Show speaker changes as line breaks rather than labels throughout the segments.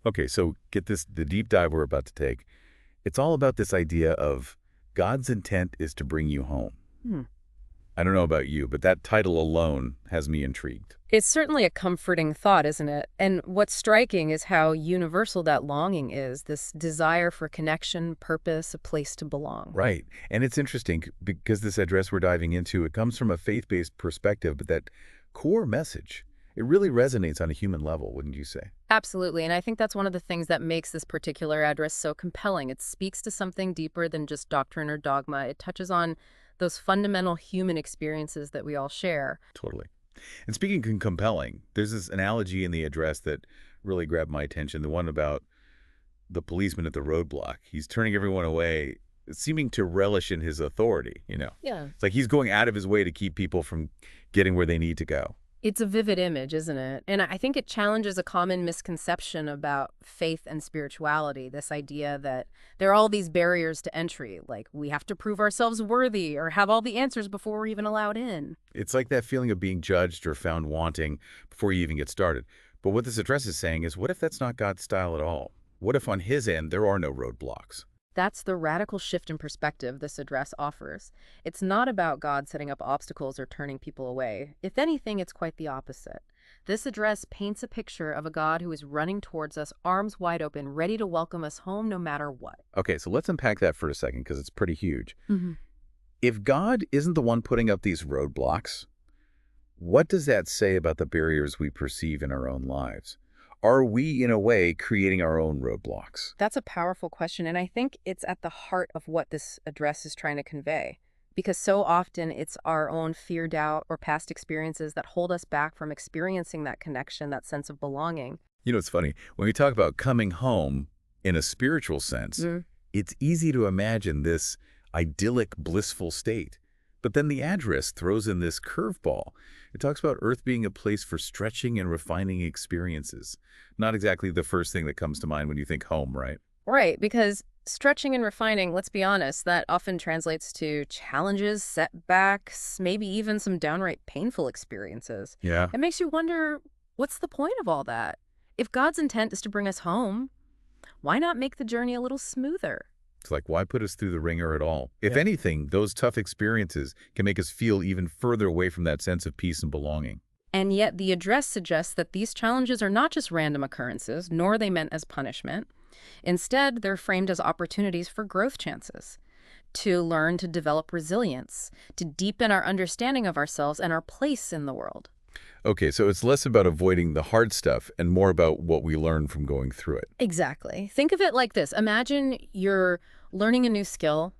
Okay, so get this, the deep dive we're about to take. It's all about this idea of God's intent is to bring you home.
Hmm.
I don't know about you, but that title alone has me intrigued.
It's certainly a comforting thought, isn't it? And what's striking is how universal that longing is, this desire for connection, purpose, a place to belong.
Right. And it's interesting because this address we're diving into, it comes from a faith-based perspective, but that core message, it really resonates on a human level, wouldn't you say?
Absolutely, and I think that's one of the things that makes this particular address so compelling. It speaks to something deeper than just doctrine or dogma. It touches on those fundamental human experiences that we all share.
Totally. And speaking of compelling, there's this analogy in the address that really grabbed my attention, the one about the policeman at the roadblock. He's turning everyone away, seeming to relish in his authority.
Yeah.
It's like he's going out of his way to keep people from getting where they need to go.
It's a vivid image, isn't it? And I think it challenges a common misconception about faith and spirituality, this idea that there are all these barriers to entry, like we have to prove ourselves worthy or have all the answers before we're even allowed in.
It's like that feeling of being judged or found wanting before you even get started. But what this address is saying is, what if that's not God's style at all? What if on his end there are no roadblocks?
That's the radical shift in perspective this address offers. It's not about God setting up obstacles or turning people away. If anything, it's quite the opposite. This address paints a picture of a God who is running towards us, arms wide open, ready to welcome us home no matter what.
Okay, so let's unpack that for a second because it's pretty huge.
hmm
If God isn't the one putting up these roadblocks, what does that say about the barriers we perceive in our own lives? Are we, in a way, creating our own roadblocks?
That's a powerful question, and I think it's at the heart of what this address is trying to convey. Because so often it's our own fear, doubt, or past experiences that hold us back from experiencing that connection, that sense of belonging.
It's funny. When we talk about coming home in a spiritual sense, it's easy to imagine this idyllic, blissful state. But then the address throws in this curveball. It talks about Earth being a place for stretching and refining experiences. Not exactly the first thing that comes to mind when you think home, right?
Right, because stretching and refining, let's be honest, that often translates to challenges, setbacks, maybe even some downright painful experiences.
Yeah.
It makes you wonder, what's the point of all that? If God's intent is to bring us home, why not make the journey a little smoother?
It's like, why put us through the ringer at all? If anything, those tough experiences can make us feel even further away from that sense of peace and belonging.
And yet the address suggests that these challenges are not just random occurrences, nor are they meant as punishment. Instead, they're framed as opportunities for growth chances, to learn to develop resilience, to deepen our understanding of ourselves and our place in the world.
Okay, so it's less about avoiding the hard stuff and more about what we learn from going through it.
Exactly. Think of it like this. Imagine you're learning a new skill,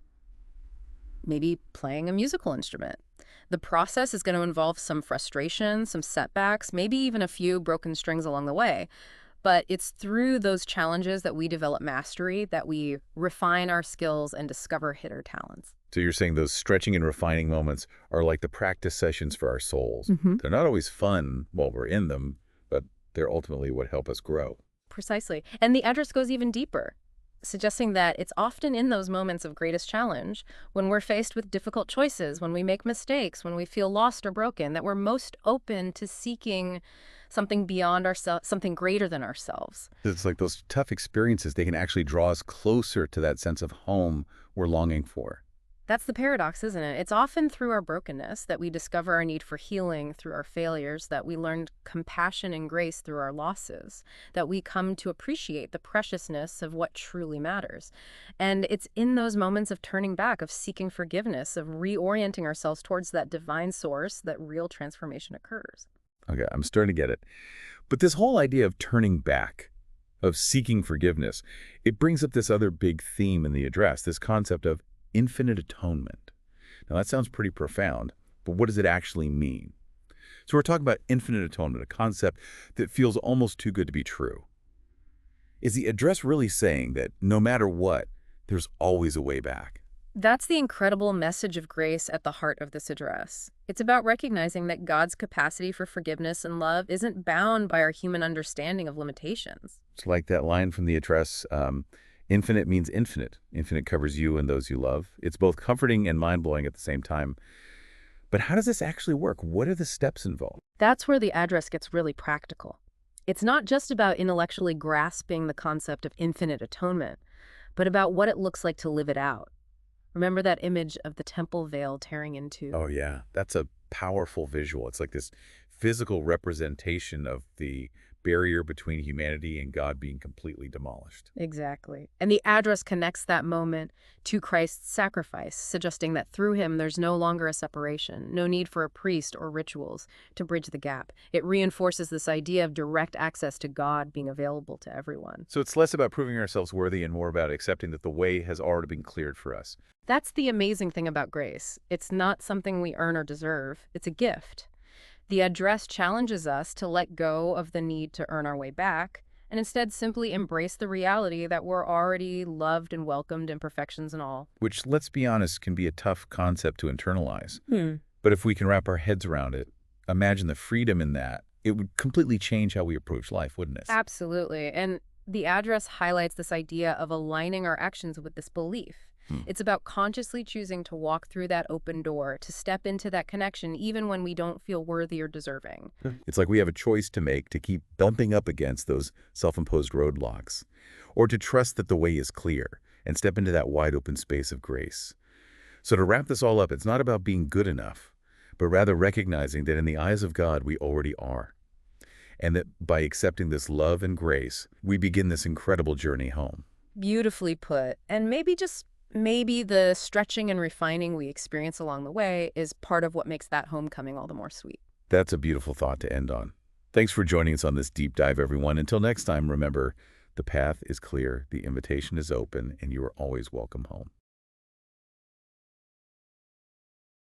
maybe playing a musical instrument. The process is going to involve some frustration, some setbacks, maybe even a few broken strings along the way. But it's through those challenges that we develop mastery, that we refine our skills and discover hidden talents.
So you're saying those stretching and refining moments are like the practice sessions for our souls. They're not always fun while we're in them, but they're ultimately what help us grow.
Precisely. And the address goes even deeper, suggesting that it's often in those moments of greatest challenge, when we're faced with difficult choices, when we make mistakes, when we feel lost or broken, that we're most open to seeking something beyond ourselves, something greater than ourselves.
It's like those tough experiences, they can actually draw us closer to that sense of home we're longing for.
That's the paradox, isn't it? It's often through our brokenness that we discover our need for healing, through our failures, that we learn compassion and grace through our losses, that we come to appreciate the preciousness of what truly matters. And it's in those moments of turning back, of seeking forgiveness, of reorienting ourselves towards that divine source, that real transformation occurs.
Okay, I'm starting to get it. But this whole idea of turning back, of seeking forgiveness, it brings up this other big theme in the address, this concept of infinite atonement. Now that sounds pretty profound, but what does it actually mean? So we're talking about infinite atonement, a concept that feels almost too good to be true. Is the address really saying that no matter what, there's always a way back?
That's the incredible message of grace at the heart of this address. It's about recognizing that God's capacity for forgiveness and love isn't bound by our human understanding of limitations.
It's like that line from the address, infinite means infinite. Infinite covers you and those you love. It's both comforting and mind-blowing at the same time. But how does this actually work? What are the steps involved?
That's where the address gets really practical. It's not just about intellectually grasping the concept of infinite atonement, but about what it looks like to live it out. Remember that image of the temple veil tearing in two?
Oh, yeah. That's a powerful visual. It's like this physical representation of the barrier between humanity and God being completely demolished.
Exactly. And the address connects that moment to Christ's sacrifice, suggesting that through him there's no longer a separation, no need for a priest or rituals to bridge the gap. It reinforces this idea of direct access to God being available to everyone.
So it's less about proving ourselves worthy and more about accepting that the way has already been cleared for us.
That's the amazing thing about grace. It's not something we earn or deserve. It's a gift. The address challenges us to let go of the need to earn our way back and instead simply embrace the reality that we're already loved and welcomed, imperfections and all.
Which, let's be honest, can be a tough concept to internalize. But if we can wrap our heads around it, imagine the freedom in that. It would completely change how we approach life, wouldn't it?
Absolutely. And the address highlights this idea of aligning our actions with this belief. It's about consciously choosing to walk through that open door, to step into that connection even when we don't feel worthy or deserving.
It's like we have a choice to make to keep bumping up against those self-imposed roadblocks, or to trust that the way is clear and step into that wide open space of grace. So to wrap this all up, it's not about being good enough, but rather recognizing that in the eyes of God we already are. And that by accepting this love and grace, we begin this incredible journey home.
Beautifully put. And maybe the stretching and refining we experience along the way is part of what makes that homecoming all the more sweet.
That's a beautiful thought to end on. Thanks for joining us on this deep dive, everyone. Until next time, remember, the path is clear, the invitation is open, and you are always welcome home.